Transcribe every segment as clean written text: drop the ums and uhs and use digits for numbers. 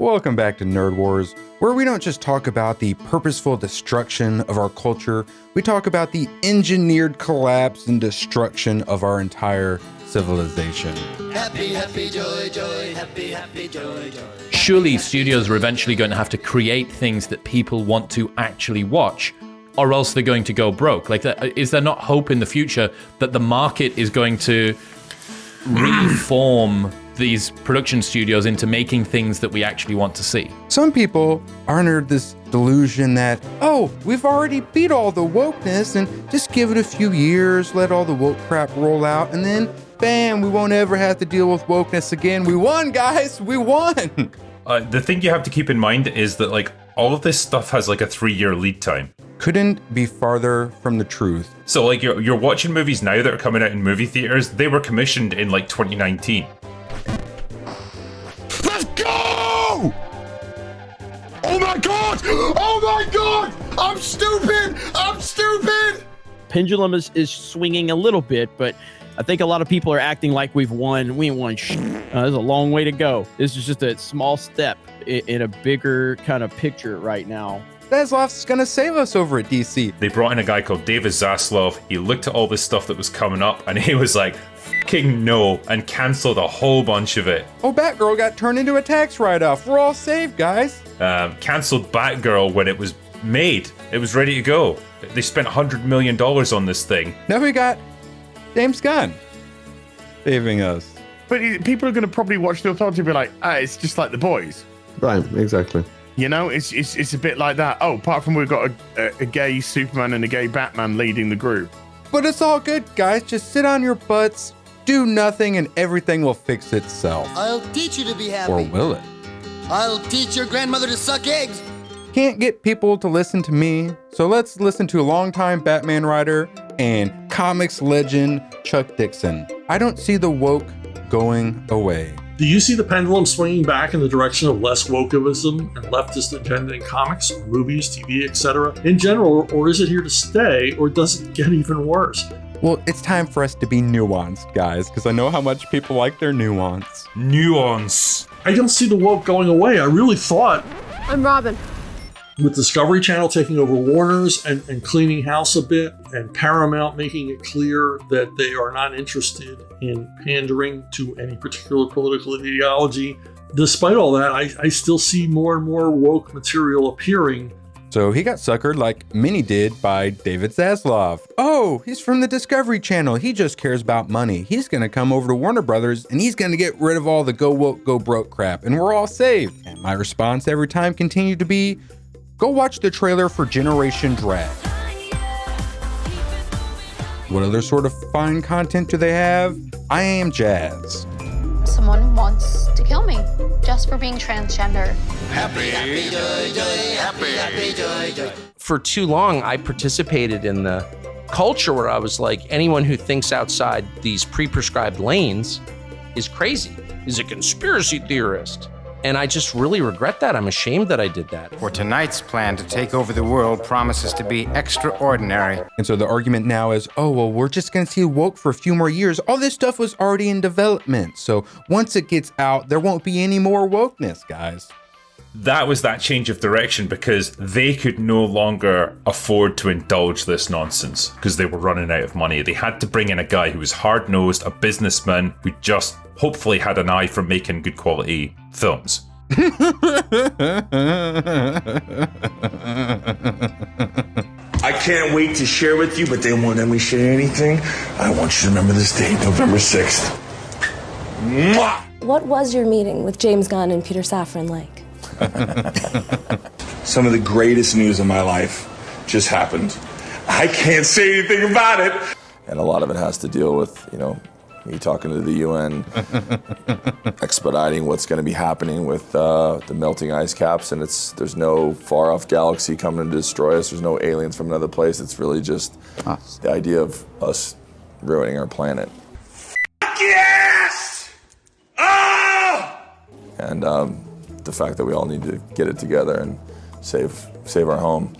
Welcome back to Nerd Wars, where we don't just talk about the purposeful destruction of our culture, we talk about the engineered collapse and destruction of our entire civilization. Happy, happy, joy, joy, happy, happy, joy, joy. Surely studios are eventually going to have to create things that people want to actually watch, or else they're going to go broke. Like, is there not hope in the future that the market is going to reform these production studios into making things that we actually want to see? Some people are under this delusion that, oh, we've already beat all the wokeness and just give it a few years, let all the woke crap roll out, and then bam, we won't ever have to deal with wokeness again. We won, guys, we won. The thing you have to keep in mind is that like all of this stuff has like a 3-year lead time. Couldn't be farther from the truth. So like you're watching movies now that are coming out in movie theaters, they were commissioned in like 2019. Let's go! Oh my god! Oh my god! I'm stupid! I'm stupid! Pendulum is swinging a little bit, but I think a lot of people are acting like we've won. We ain't won shit. There's a long way to go. This is just a small step in a bigger kind of picture right now. Zaslav's gonna save us over at DC. They brought in a guy called David Zaslav. He looked at all this stuff that was coming up and he was like, fucking no, and cancelled a whole bunch of it. Oh, Batgirl got turned into a tax write-off. We're all saved, guys. Cancelled Batgirl when it was made. It was ready to go. They spent $100 million on this thing. Now we got James Gunn saving us. But people are going to probably watch The Authority and be like, it's just like The Boys. Right, exactly. You know, it's a bit like that. Oh, apart from we've got a gay Superman and a gay Batman leading the group. But it's all good, guys. Just sit on your butts, do nothing, and everything will fix itself. I'll teach you to be happy. Or will it? I'll teach your grandmother to suck eggs. Can't get people to listen to me, so let's listen to a longtime Batman writer and comics legend Chuck Dixon. I don't see the woke going away. Do you see the pendulum swinging back in the direction of less wokeism and leftist agenda in comics, movies, TV, etc. in general, or is it here to stay, or does it get even worse? Well, it's time for us to be nuanced, guys, because I know how much people like their nuance. Nuance. I don't see the woke going away. I really thought... I'm Robin. With Discovery Channel taking over Warner's and cleaning house a bit, and Paramount making it clear that they are not interested in pandering to any particular political ideology, despite all that, I still see more and more woke material appearing. So he got suckered like many did by David Zaslav. Oh, he's from the Discovery Channel. He just cares about money. He's going to come over to Warner Brothers and he's going to get rid of all the go woke, go broke crap, and we're all saved. And my response every time continued to be, go watch the trailer for Generation Drag. What other sort of fine content do they have? I Am Jazz. Someone wants to kill me just for being transgender. Happy, happy, joy, joy, happy, happy, joy, joy. For too long, I participated in the culture where I was like, anyone who thinks outside these pre-prescribed lanes is crazy, is a conspiracy theorist. And I just really regret that. I'm ashamed that I did that. For tonight's plan to take over the world promises to be extraordinary. And so the argument now is, oh, well, we're just going to see woke for a few more years. All this stuff was already in development. So once it gets out, there won't be any more wokeness, guys. That was that change of direction because they could no longer afford to indulge this nonsense because they were running out of money. They had to bring in a guy who was hard-nosed, a businessman who just hopefully had an eye for making good quality films. I can't wait to share with you, but they won't let me share anything. I want you to remember this date, November 6th. Mwah! What was your meeting with James Gunn and Peter Safran like? Some of the greatest news of my life just happened. I can't say anything about it. And a lot of it has to deal with, me talking to the UN, expediting what's going to be happening with the melting ice caps, and there's no far-off galaxy coming to destroy us. There's no aliens from another place. It's really just the idea of us ruining our planet. Yes! Oh! And the fact that we all need to get it together and save our home.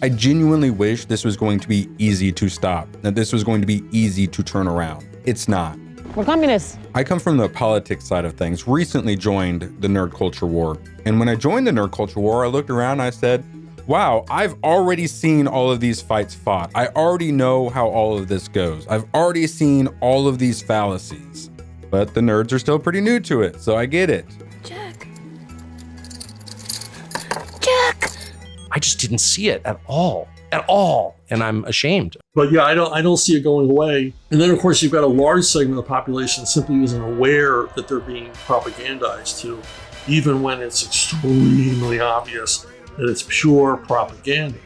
I genuinely wish this was going to be easy to stop, that this was going to be easy to turn around. It's not. We're communists. I come from the politics side of things, recently joined the nerd culture war. And when I joined the nerd culture war, I looked around and I said, wow, I've already seen all of these fights fought. I already know how all of this goes. I've already seen all of these fallacies. But the nerds are still pretty new to it, so I get it. Jack. I just didn't see it at all. And I'm ashamed. But yeah, I don't see it going away. And then of course you've got a large segment of the population that simply isn't aware that they're being propagandized to, even when it's extremely obvious that it's pure propaganda.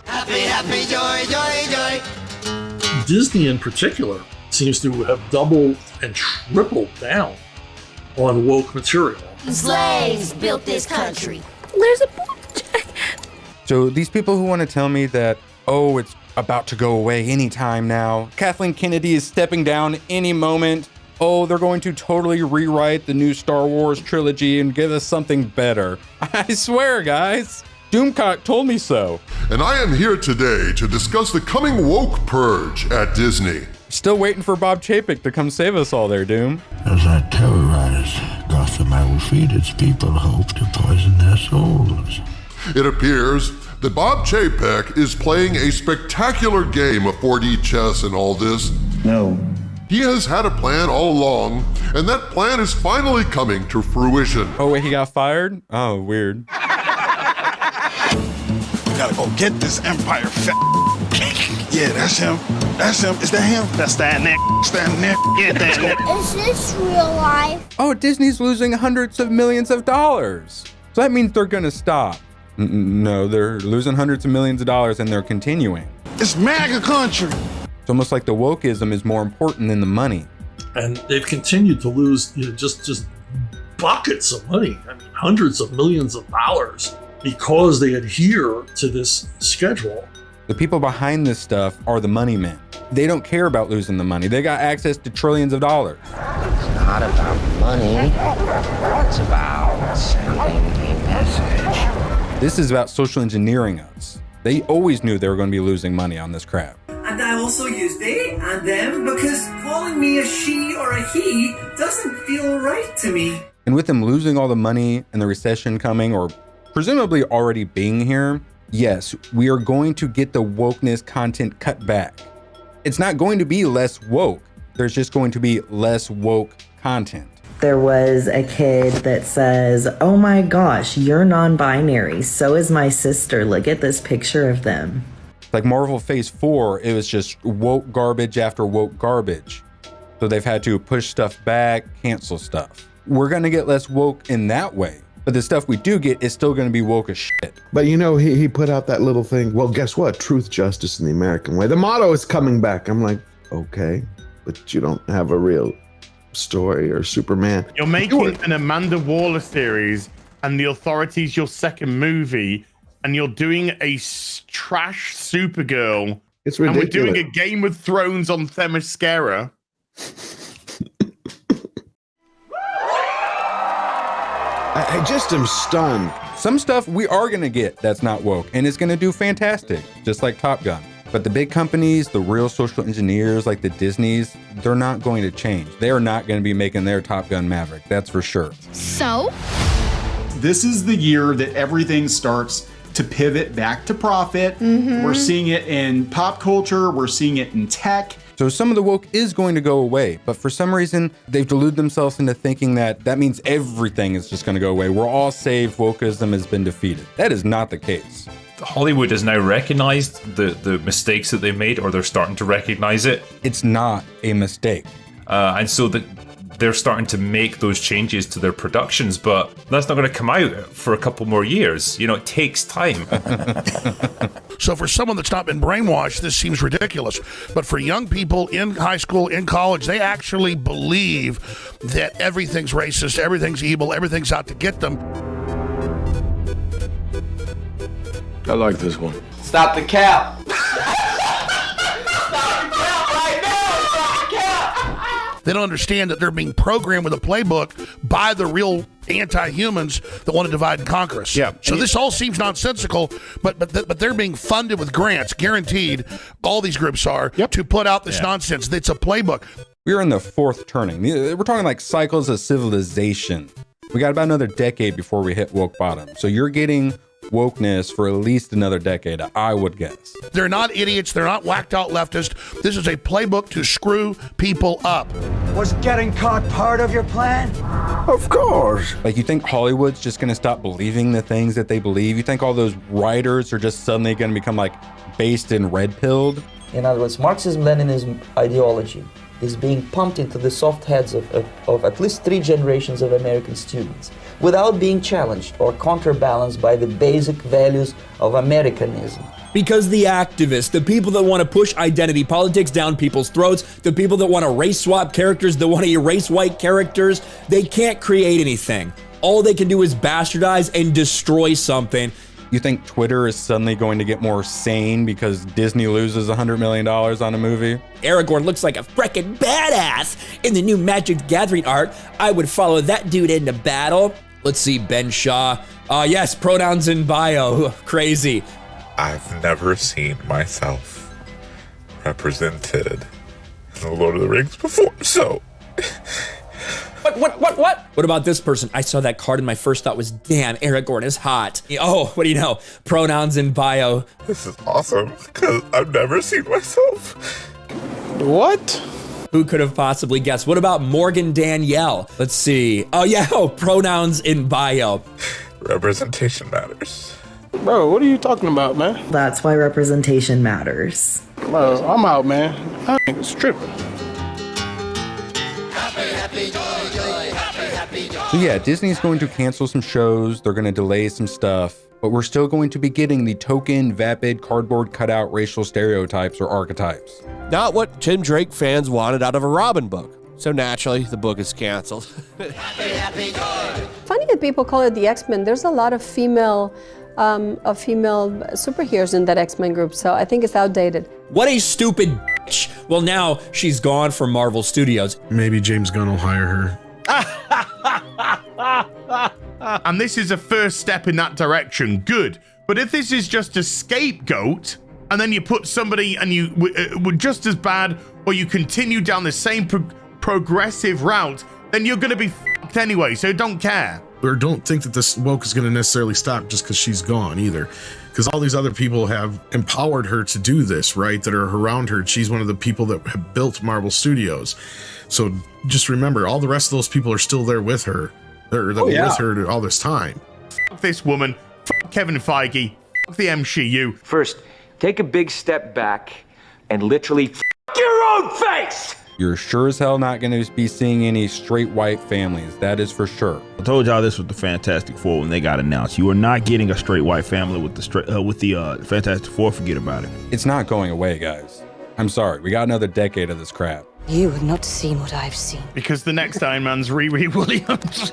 Happy, joy. Disney in particular seems to have doubled and tripled down on woke material. Slaves built this country. There's a So these people who want to tell me that, oh, it's about to go away anytime now. Kathleen Kennedy is stepping down any moment. Oh, they're going to totally rewrite the new Star Wars trilogy and give us something better. I swear, guys. Doomcock told me so. And I am here today to discuss the coming woke purge at Disney. Still waiting for Bob Chapek to come save us all there, Doom. As I terrorize Gotham, I will feed its people hope to poison their souls. It appears that Bob Chapek is playing a spectacular game of 4D chess in all this. No. He has had a plan all along, and that plan is finally coming to fruition. Oh, wait, he got fired? Oh, weird. We gotta go get this Empire Yeah, that's him. Is that him? That's that neck. Get that neck. Is this real life? Oh, Disney's losing hundreds of millions of dollars. So that means they're gonna stop. No, they're losing hundreds of millions of dollars and they're continuing. It's MAGA country. It's almost like the wokeism is more important than the money. And they've continued to lose, just buckets of money. I mean, hundreds of millions of dollars because they adhere to this schedule. The people behind this stuff are the money men. They don't care about losing the money. They got access to trillions of dollars. It's not about money. It's about sending a message. This is about social engineering us. They always knew they were going to be losing money on this crap. And I also use they and them because calling me a she or a he doesn't feel right to me. And with them losing all the money and the recession coming, or presumably already being here, yes, we are going to get the wokeness content cut back. It's not going to be less woke. There's just going to be less woke content. There was a kid that says, oh my gosh, you're non-binary. So is my sister. Look at this picture of them. Like Marvel Phase 4, it was just woke garbage after woke garbage. So they've had to push stuff back, cancel stuff. We're going to get less woke in that way. But the stuff we do get is still going to be woke as shit. But he put out that little thing. Well, guess what? Truth, justice, and the American way. The motto is coming back. I'm like, okay, but you don't have a real story or Superman. You're making an Amanda Waller series and The Authority's your second movie and you're doing a trash Supergirl. It's ridiculous. And we're doing a Game of Thrones on Themyscira. I just am stunned. Some stuff we are going to get that's not woke, and it's going to do fantastic, just like Top Gun. But the big companies, the real social engineers like the Disneys, they're not going to change. They are not going to be making their Top Gun Maverick, that's for sure. So? This is the year that everything starts to pivot back to profit. We're seeing it in pop culture, we're seeing it in tech. So some of the woke is going to go away, but for some reason, they've deluded themselves into thinking that means everything is just going to go away. We're all saved, wokeism has been defeated. That is not the case. Hollywood has now recognized the mistakes that they made, or they're starting to recognize it. It's not a mistake. And so they're starting to make those changes to their productions, but that's not going to come out for a couple more years. It takes time. So for someone that's not been brainwashed, this seems ridiculous. But for young people in high school, in college, they actually believe that everything's racist, everything's evil, everything's out to get them. I like this one. Stop the cap. They don't understand that they're being programmed with a playbook by the real anti-humans that want to divide and conquer us. Yeah. So this all seems nonsensical, but they're being funded with grants, guaranteed, all these groups are, to put out this nonsense. It's a playbook. We are in the fourth turning. We're talking like cycles of civilization. We got about another decade before we hit woke bottom. So you're getting wokeness for at least another decade, I would guess. They're not idiots. They're not whacked out leftists. This is a playbook to screw people up. Was getting caught part of your plan? Of course. Like, you think Hollywood's just gonna stop believing the things that they believe? You think all those writers are just suddenly gonna become like based and red-pilled? In other words, Marxism-Leninism ideology is being pumped into the soft heads of at least 3 generations of American students without being challenged or counterbalanced by the basic values of Americanism. Because the activists, the people that want to push identity politics down people's throats, the people that want to race swap characters, that want to erase white characters, they can't create anything. All they can do is bastardize and destroy something. You think Twitter is suddenly going to get more sane because Disney loses $100 million on a movie? Aragorn looks like a frickin' badass in the new Magic the Gathering art. I would follow that dude into battle. Let's see, Ben Shaw. Yes, pronouns in bio. Crazy. I've never seen myself represented in the Lord of the Rings before, so... What? What about this person? I saw that card and my first thought was, damn, Aragorn is hot. Oh, what do you know? Pronouns in bio. This is awesome, because I've never seen myself. What? Who could have possibly guessed? What about Morgan Danielle? Let's see. Oh, yeah, pronouns in bio. Representation matters. Bro, what are you talking about, man? That's why representation matters. Bro, I'm out, man. I think it's tripping. So yeah, Disney's going to cancel some shows, they're going to delay some stuff, but we're still going to be getting the token, vapid, cardboard cutout racial stereotypes or archetypes. Not what Tim Drake fans wanted out of a Robin book. So naturally, the book is canceled. Funny that people call it the X-Men. There's a lot of female superheroes in that X-Men group, so I think it's outdated. What a stupid bitch. Well, now she's gone from Marvel Studios. Maybe James Gunn will hire her. And this is a first step in that direction. Good. But if this is just a scapegoat, and then you put somebody and you were just as bad, or you continue down the same progressive route, then you're going to be fucked anyway, so don't care. Or don't think that this woke is going to necessarily stop just because she's gone either. Because all these other people have empowered her to do this, right? That are around her. She's one of the people that have built Marvel Studios. So just remember, all the rest of those people are still there with her. With her all this time. Fuck this woman. Fuck Kevin Feige. Fuck the MCU. First, take a big step back and literally fuck your own face! You're sure as hell not going to be seeing any straight white families. That is for sure. I told y'all this with the Fantastic Four when they got announced. You are not getting a straight white family with the Fantastic Four. Forget about it. It's not going away, guys. I'm sorry. We got another decade of this crap. You have not seen what I've seen. Because the next Iron Man's Riri Williams.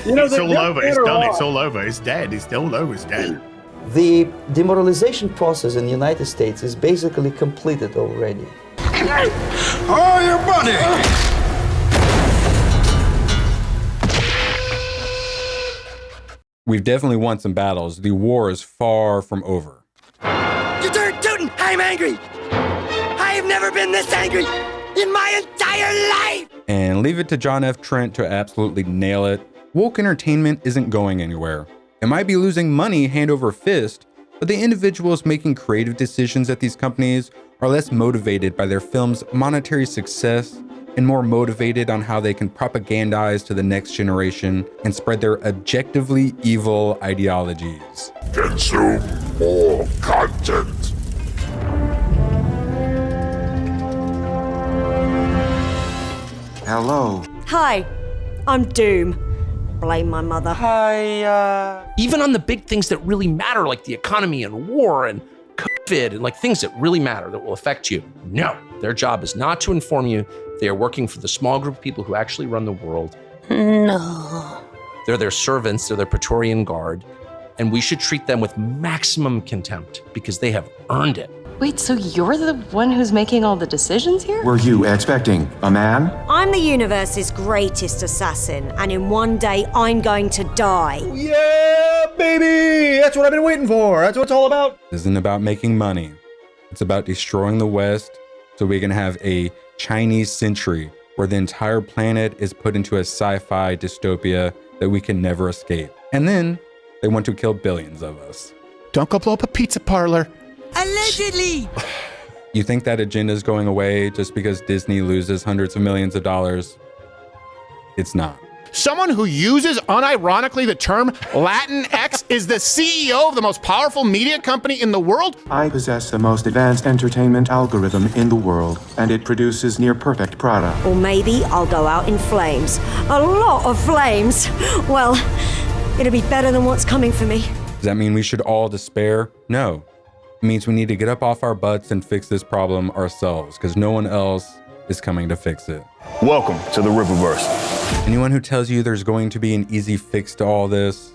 It's all over. It's done. It's all over. It's dead. It's all over. It's dead. The demoralization process in the United States is basically completed already. Oh, your buddy! We've definitely won some battles. The war is far from over. You turned tootin'! I'm angry! I have never been this angry in my entire life! And leave it to John F. Trent to absolutely nail it. Woke entertainment isn't going anywhere. It might be losing money hand over fist, but the individuals making creative decisions at these companies are less motivated by their film's monetary success and more motivated on how they can propagandize to the next generation and spread their objectively evil ideologies. Consume more content. Hello. Hi, I'm Doom. Blame my mother. Even on the big things that really matter, like the economy and war and COVID and like things that really matter that will affect you. No, their job is not to inform you. They are working for the small group of people who actually run the world. No. They're their servants, they're their Praetorian Guard, and we should treat them with maximum contempt because they have earned it. Wait, so you're the one who's making all the decisions here? Were you expecting a man? I'm the universe's greatest assassin, and in one day I'm going to die. Yeah, baby! That's what I've been waiting for. That's what it's all about. This isn't about making money. It's about destroying the West so we can have a Chinese century where the entire planet is put into a sci-fi dystopia that we can never escape. And then they want to kill billions of us. Don't go blow up a pizza parlor. Allegedly! You think that agenda is going away just because Disney loses hundreds of millions of dollars? It's not. Someone who uses unironically the term Latinx is the CEO of the most powerful media company in the world? I possess the most advanced entertainment algorithm in the world, and it produces near perfect product. Or maybe I'll go out in flames. A lot of flames. Well, it'll be better than what's coming for me. Does that mean we should all despair? No. It means we need to get up off our butts and fix this problem ourselves, because no one else is coming to fix it. Welcome to the Riververse. Anyone who tells you there's going to be an easy fix to all this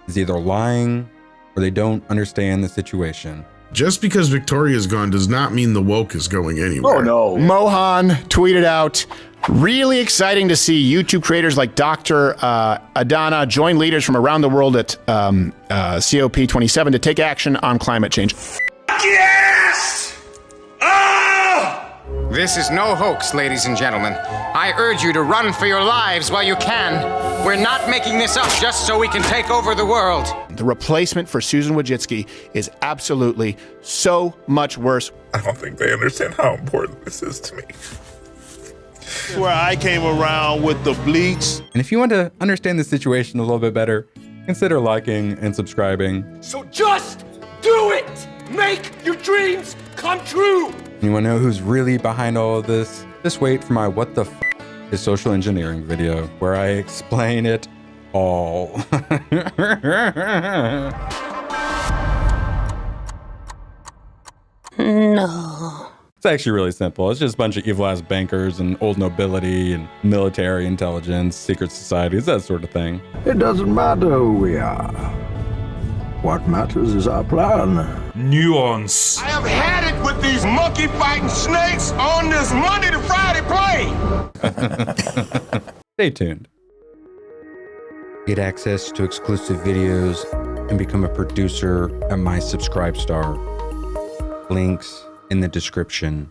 is either lying or they don't understand the situation. Just because Victoria's gone does not mean the woke is going anywhere. Oh no. Mohan tweeted out, really exciting to see YouTube creators like Dr. Adana join leaders from around the world at COP27 to take action on climate change. Yes! Oh! This is no hoax, ladies and gentlemen. I urge you to run for your lives while you can. We're not making this up just so we can take over the world. The replacement for Susan Wojcicki is absolutely so much worse. I don't think they understand how important this is to me. Where I came around with the bleach. And if you want to understand the situation a little bit better, consider liking and subscribing. So just do it! Make your dreams come true! You want to know who's really behind all of this? Just wait for my What the F is Social Engineering video, where I explain it all. No. It's actually really simple. It's just a bunch of evil-ass bankers and old nobility and military intelligence, secret societies, that sort of thing. It doesn't matter who we are. What matters is our plan. Nuance. I have had it with these monkey-fighting snakes on this Monday to Friday plane! Stay tuned. Get access to exclusive videos and become a producer at my Subscribe Star. Links in the description.